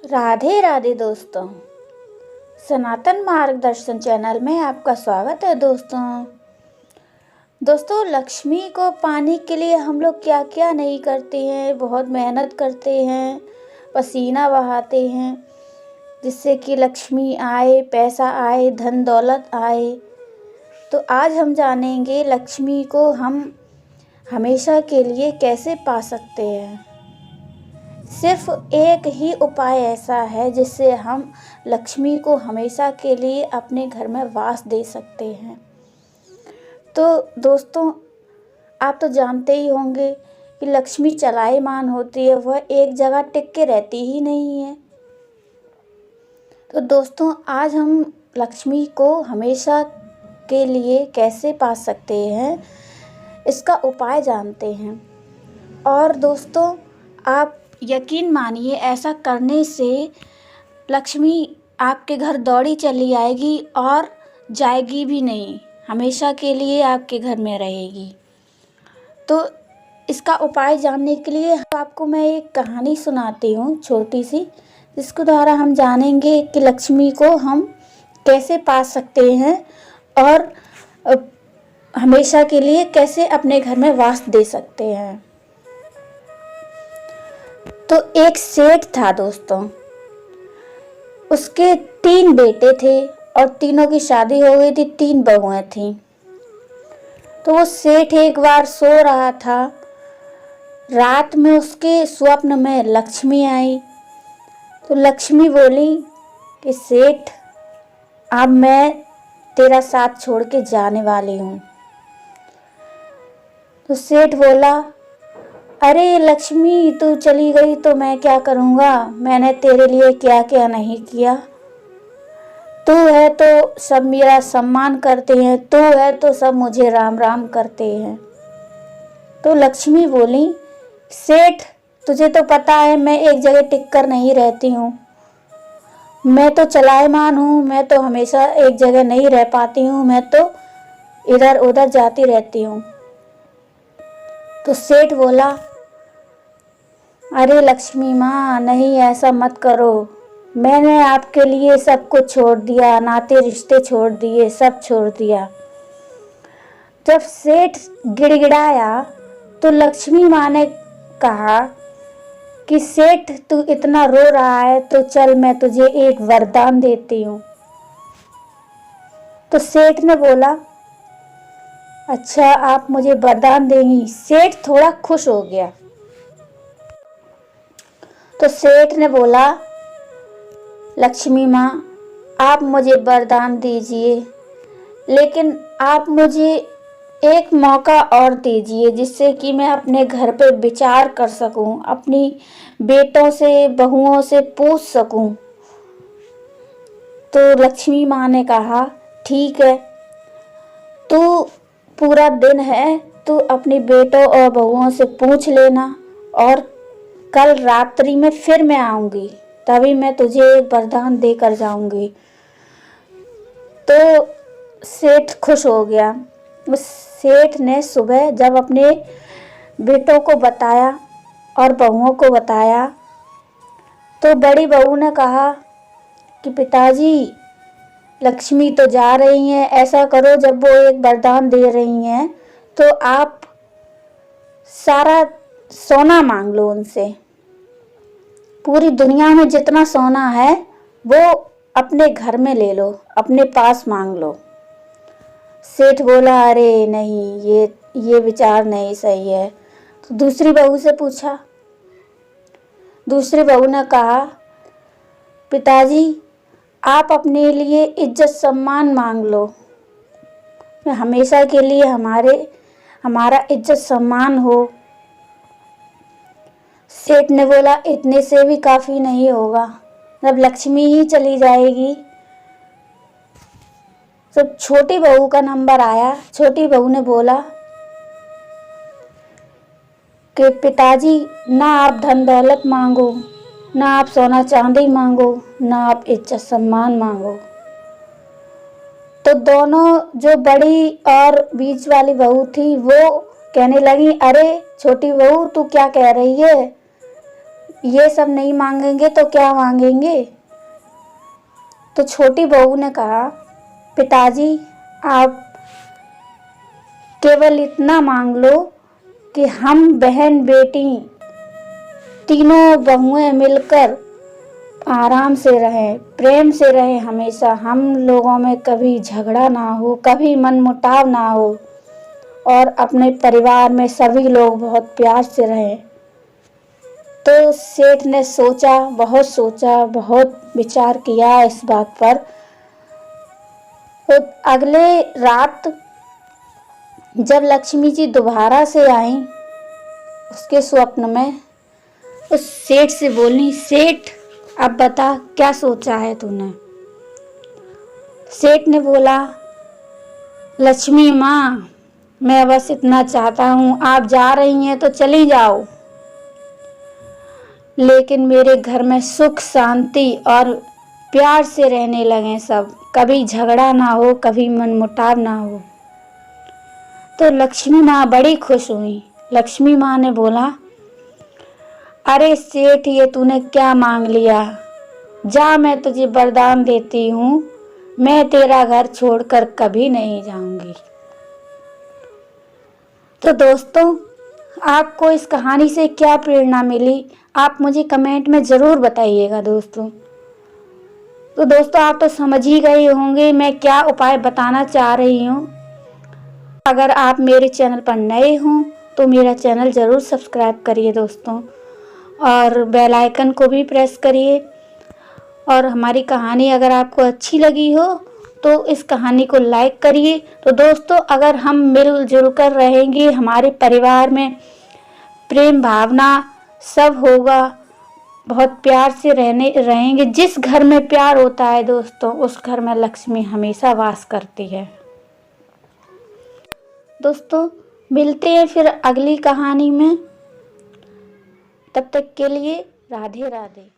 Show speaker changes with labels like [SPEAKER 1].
[SPEAKER 1] राधे राधे दोस्तों। सनातन मार्गदर्शन चैनल में आपका स्वागत है दोस्तों। लक्ष्मी को पाने के लिए हम लोग क्या क्या नहीं करते हैं, बहुत मेहनत करते हैं, पसीना बहाते हैं जिससे कि लक्ष्मी आए, पैसा आए, धन दौलत आए। तो आज हम जानेंगे लक्ष्मी को हम हमेशा के लिए कैसे पा सकते हैं। सिर्फ एक ही उपाय ऐसा है जिससे हम लक्ष्मी को हमेशा के लिए अपने घर में वास दे सकते हैं। तो दोस्तों, आप तो जानते ही होंगे कि लक्ष्मी चलायमान होती है, वह एक जगह टिक के रहती ही नहीं है। तो दोस्तों, आज हम लक्ष्मी को हमेशा के लिए कैसे पा सकते हैं, इसका उपाय जानते हैं। और दोस्तों, आप यकीन मानिए, ऐसा करने से लक्ष्मी आपके घर दौड़ी चली आएगी और जाएगी भी नहीं, हमेशा के लिए आपके घर में रहेगी। तो इसका उपाय जानने के लिए आपको मैं एक कहानी सुनाती हूँ छोटी सी, जिसके द्वारा हम जानेंगे कि लक्ष्मी को हम कैसे पा सकते हैं और हमेशा के लिए कैसे अपने घर में वास दे सकते हैं। तो एक सेठ था दोस्तों, उसके 3 बेटे थे और तीनों की शादी हो गई थी, 3 बहुएं थीं। तो वो सेठ एक बार सो रहा था, रात में उसके स्वप्न में लक्ष्मी आई। तो लक्ष्मी बोली कि सेठ, अब मैं तेरा साथ छोड़ के जाने वाली हूँ। तो सेठ बोला, अरे लक्ष्मी, तू चली गई तो मैं क्या करूँगा, मैंने तेरे लिए क्या क्या नहीं किया। तू है तो सब मेरा सम्मान करते हैं, तू है तो सब मुझे राम राम करते हैं। तो लक्ष्मी बोली, सेठ, तुझे तो पता है मैं एक जगह टिक कर नहीं रहती हूँ, मैं तो चलायमान हूँ, मैं तो हमेशा एक जगह नहीं रह पाती हूँ, मैं तो इधर उधर जाती रहती हूँ। तो सेठ बोला, अरे लक्ष्मी माँ, नहीं ऐसा मत करो, मैंने आपके लिए सब कुछ छोड़ दिया, नाते रिश्ते छोड़ दिए, सब छोड़ दिया। जब सेठ गिड़गिड़ाया तो लक्ष्मी माँ ने कहा कि सेठ, तू इतना रो रहा है तो चल मैं तुझे एक वरदान देती हूँ। तो सेठ ने बोला, अच्छा आप मुझे वरदान देंगी। सेठ थोड़ा खुश हो गया। तो सेठ ने बोला, लक्ष्मी माँ, आप मुझे वरदान दीजिए, लेकिन आप मुझे एक मौका और दीजिए जिससे कि मैं अपने घर पे विचार कर सकूं, अपनी बेटों से बहुओं से पूछ सकूं। तो लक्ष्मी माँ ने कहा, ठीक है, तू पूरा दिन है, तू अपनी बेटों और बहुओं से पूछ लेना और कल रात्रि में फिर मैं आऊंगी, तभी मैं तुझे एक वरदान देकर जाऊंगी। तो सेठ खुश हो गया। उस सेठ ने सुबह जब अपने बेटों को बताया और बहुओं को बताया, तो बड़ी बहू ने कहा कि पिताजी, लक्ष्मी तो जा रही हैं, ऐसा करो जब वो एक वरदान दे रही हैं तो आप सारा सोना मांग लो उनसे, पूरी दुनिया में जितना सोना है वो अपने घर में ले लो, अपने पास मांग लो। सेठ बोला, अरे नहीं, ये विचार नहीं सही है। तो दूसरी बहू से पूछा। दूसरी बहू ने कहा, पिताजी, आप अपने लिए इज्जत सम्मान मांग लो, हमेशा के लिए हमारा इज्जत सम्मान हो। सेठ ने बोला, इतने से भी काफी नहीं होगा, जब लक्ष्मी ही चली जाएगी। तो छोटी बहू का नंबर आया। छोटी बहू ने बोला कि पिताजी, ना आप धन दौलत मांगो, ना आप सोना चांदी मांगो, ना आप इज्जत सम्मान मांगो। तो दोनों, जो बड़ी और बीच वाली बहू थी, वो कहने लगी, अरे छोटी बहू, तू क्या कह रही है, ये सब नहीं मांगेंगे तो क्या मांगेंगे। तो छोटी बहू ने कहा, पिताजी आप केवल इतना मांग लो कि हम बहन बेटी तीनों बहुएं मिलकर आराम से रहें, प्रेम से रहें, हमेशा हम लोगों में कभी झगड़ा ना हो, कभी मनमुटाव ना हो और अपने परिवार में सभी लोग बहुत प्यार से रहें। तो सेठ ने सोचा, बहुत विचार किया इस बात पर। तो अगले रात जब लक्ष्मी जी दोबारा से आईं उसके स्वप्न में, उस सेठ से बोली, सेठ अब बता क्या सोचा है तूने। सेठ ने बोला, लक्ष्मी माँ मैं बस इतना चाहता हूँ, आप जा रही हैं तो चली जाओ, लेकिन मेरे घर में सुख शांति और प्यार से रहने लगे सब, कभी झगड़ा ना हो, कभी मनमुटाव ना हो। तो लक्ष्मी माँ बड़ी खुश हुई। लक्ष्मी माँ ने बोला, अरे सेठ ये तूने क्या मांग लिया, जा मैं तुझे वरदान देती हूँ, मैं तेरा घर छोड़कर कभी नहीं जाऊंगी। तो दोस्तों आपको इस कहानी से क्या प्रेरणा मिली, आप मुझे कमेंट में ज़रूर बताइएगा दोस्तों। तो दोस्तों आप तो समझ ही गए होंगे मैं क्या उपाय बताना चाह रही हूँ। अगर आप मेरे चैनल पर नए हों तो मेरा चैनल ज़रूर सब्सक्राइब करिए दोस्तों, और बेल आइकन को भी प्रेस करिए। और हमारी कहानी अगर आपको अच्छी लगी हो तो इस कहानी को लाइक करिए। तो दोस्तों अगर हम मिलजुल कर रहेंगे, हमारे परिवार में प्रेम भावना सब होगा, बहुत प्यार से रहेंगे। जिस घर में प्यार होता है दोस्तों उस घर में लक्ष्मी हमेशा वास करती है। दोस्तों मिलते हैं फिर अगली कहानी में, तब तक के लिए राधे राधे।